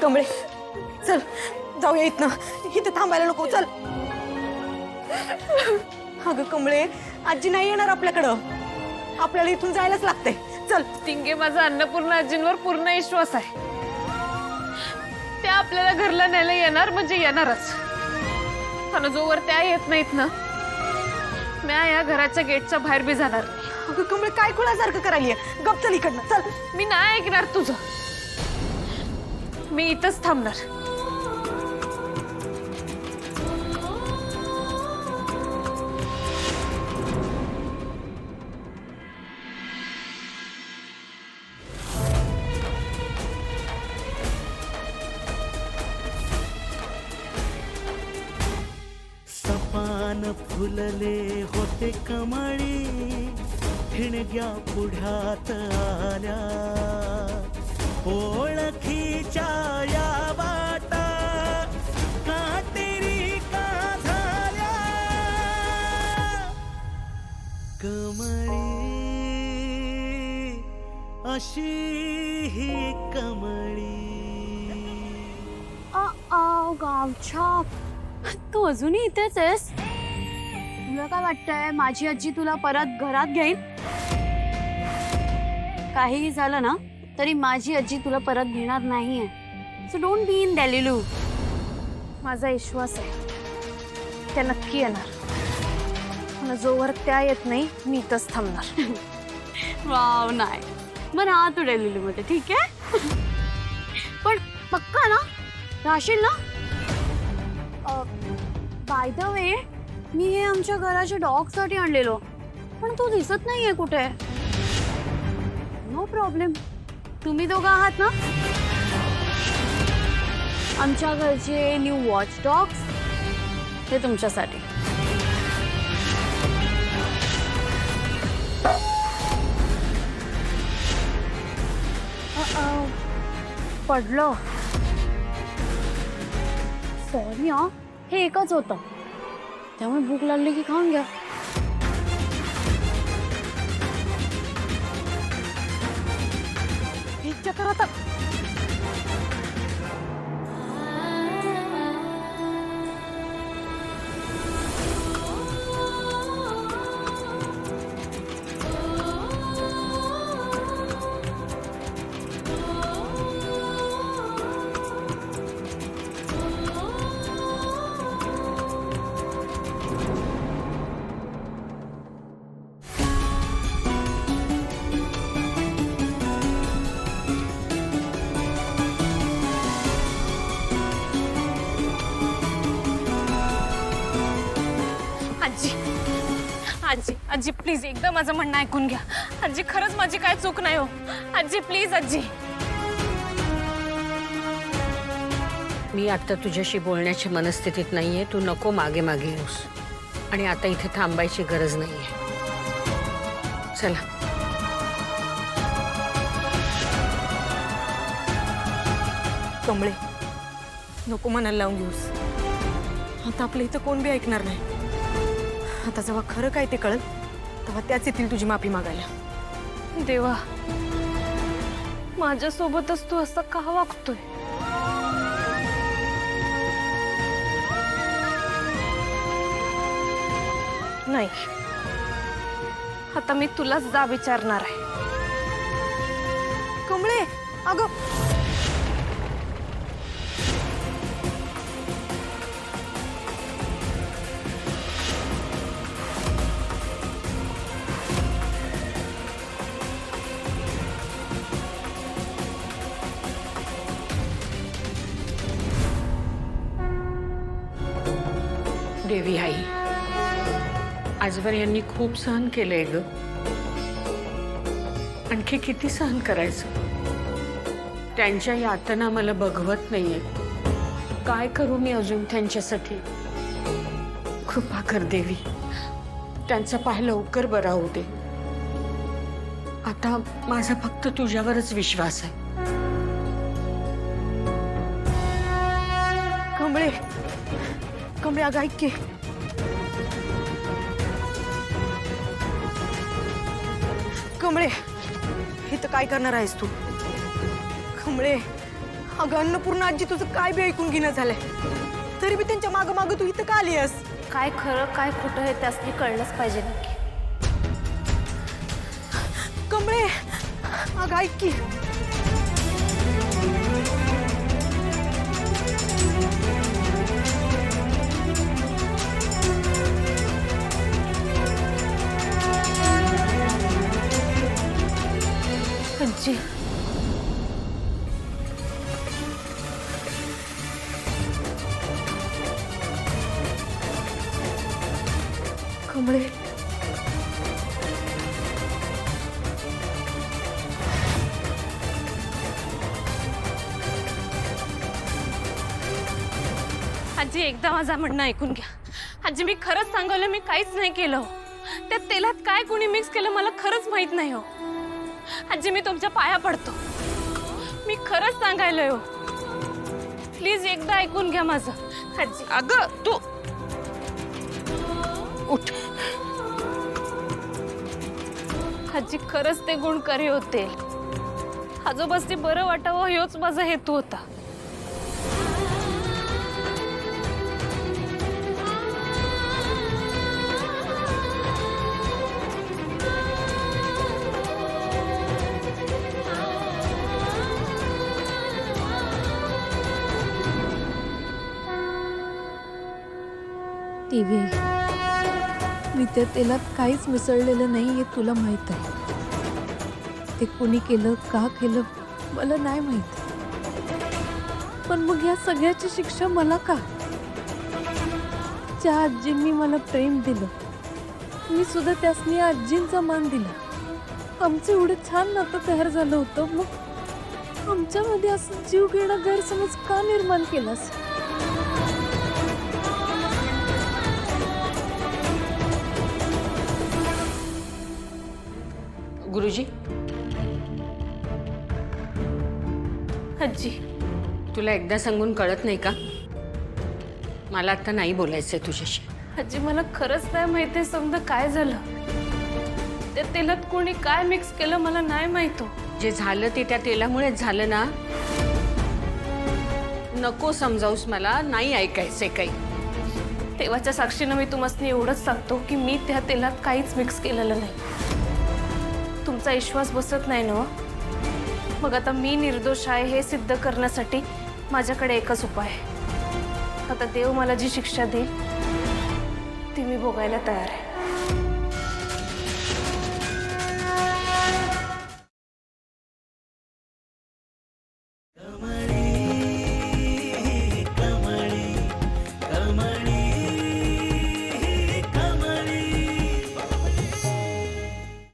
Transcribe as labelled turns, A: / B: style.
A: कमळे चल जाऊया इथनं, इथे थांबायला नको, चल. अगं कमळे, आजी नाही येणार आपल्याकडं, आपल्याला इथून जायलाच लागतंय. चल.
B: टिंगे, माझा अन्नपूर्णा आजींवर पूर्ण विश्वास आहे. त्या आपल्याला घरला न्यायला येणार म्हणजे येणारच. पण जोवर त्या येत नाहीत ना, म्या या घराच्या गेटच्या बाहेर बी जाणार नाही.
A: अगं कमळे, काय खुळासारखं करायली? गप चल इकडनं, चल.
B: मी नाही ऐकणार तुझं. मी इथंच थांबणार.
C: सपान फुलले होते कमळी, ठिणग्या पुढ्यात आल्या, ओळखीच्या या वाटा काटेरी का झाल्या. कमळी अशी ही कमळी.
D: गावछाप, तू अजूनही इथेच आहेस? तुला काय वाटतंय माझी आजी तुला परत घरात घेईल? काहीही झालं ना तरी माझी आजी तुला परत घेणार नाहीये. So don't be in delulu.
B: माझा विश्वास आहे त्या नक्की येणार. पण जोवर त्या येत नाही, मी इथंच थांबणार.
D: वाव, नाही मग राहा तू डेलिलू मध्ये, ठीक आहे? पण पक्का ना राहशील ना? बाय द वे, मी हे आमच्या घराच्या डॉगसाठी आणलेलो, पण तो दिसत नाहीये कुठे. नो प्रॉब्लेम, तुम्ही दोघं आहात ना? आमच्या घरचे न्यू वॉच डॉग्स, ते तुमच्यासाठी. पडलं. सॉरी हा, हे एकच होतं, त्यामुळे भूक लागली की खाऊन घ्या.
A: एक चक्कर आता.
B: आजी, आजी, आजी प्लीज एकदा माझं म्हणणं ऐकून घ्या. आजी, खरंच माझी काय चूक नाही हो. आजी प्लीज, आजी.
E: मी आता तुझ्याशी बोलण्याची मनस्थितीत नाहीये. तू नको मागे मागे येऊस, आणि आता इथे थांबायची गरज नाहीये. चला.
A: कमळे, नको मनाला लावून घेऊस. आता आपलं इथं कोण बी ऐकणार नाही. आता जेव्हा खरं काय ते कळल तेव्हा त्याच येतील तुझी माफी मागायला.
B: देवा, माझ्यासोबतच तू असं का वागतोय? नाही, आता मी तुलाच जा विचारणार आहे.
A: कमळे, अगं
E: देवी आई, आजवर यांनी खूप सहन केलंय ग. आणखी किती सहन करायचं? त्यांच्या यातना मला बघवत नाहीये. काय करू मी अजून त्यांच्यासाठी? कृपा कर देवी, त्यांचा पाय लवकर बरा होऊ दे. आता माझा फक्त तुझ्यावरच विश्वास आहे.
A: कमळे, कमळे अगं ऐक की. कमळे, इथं काय करणार आहेस तू? कमळे, अगं अन्नपूर्णा आजी, तुझं काय बी ऐकून घेणं झालंय. तरी बी त्यांच्या मागं मागं तू इथं का आली आहेस?
B: काय खरं काय खोटं हे त्यासनी कळलंच पाहिजे नक्की.
A: कमळे, अगं ऐक की.
B: आजी,
A: कमळे,
B: आजी एकदा माझा म्हणणं ऐकून घ्या. आजी मी खरंच सांगायला मी काहीच नाही केलं. त्या तेलात काय कोणी मिक्स केलं मला खरंच माहित नाही हो. आजी मी तुमच्या पाया पडतो. मी खरंच सांगायलोय हो. प्लीज एकदा ऐकून घ्या माझं. आजी
E: अगं तू उठ.
B: आजी खरंच ते गुणकारी होते. आजोबास ते बरं वाटावं ह्योच माझा हेतू होता.
F: टीव्ही, मी त्या तेलात काहीच मिसळलेलं नाही हे तुला माहित आहे. ते कोणी केलं का केलं मला नाही माहित. पण मग या सगळ्याची शिक्षा मला का? ज्या आजींनी मला प्रेम दिलं मी सुद्धा त्यासनी आजींचा मान दिला. आमचं एवढं छान नातं तयार झालं होतं, मग आमच्यामध्ये असं जीव घेणं गैरसमज का निर्माण केलास?
E: गुरुजी,
B: आजी
E: तुला एकदा सांगून कळत नाही का? मला आता नाही बोलायचंय तुझ्याशी.
B: आजी मला खरंच नाही माहिती समजा काय झालं. त्या तेलात कोणी काय मिक्स केलं मला नाही माहित हो.
E: जे झालं ते त्या तेलामुळेच झालं ना. नको समजावूस, मला नाही ऐकायचंय काही.
B: देवाच्या साक्षीनं मी तुम्हाला एवढंच सांगतो की मी त्या तेलात काहीच मिक्स केलेलं नाही. तुमचा विश्वास बसत नाही ना. मग आता मी निर्दोष आहे हे सिद्ध करण्यासाठी माझ्याकडे एकच उपाय आहे. आता देव मला जी शिक्षा देईल ती मी भोगायला तयार आहे.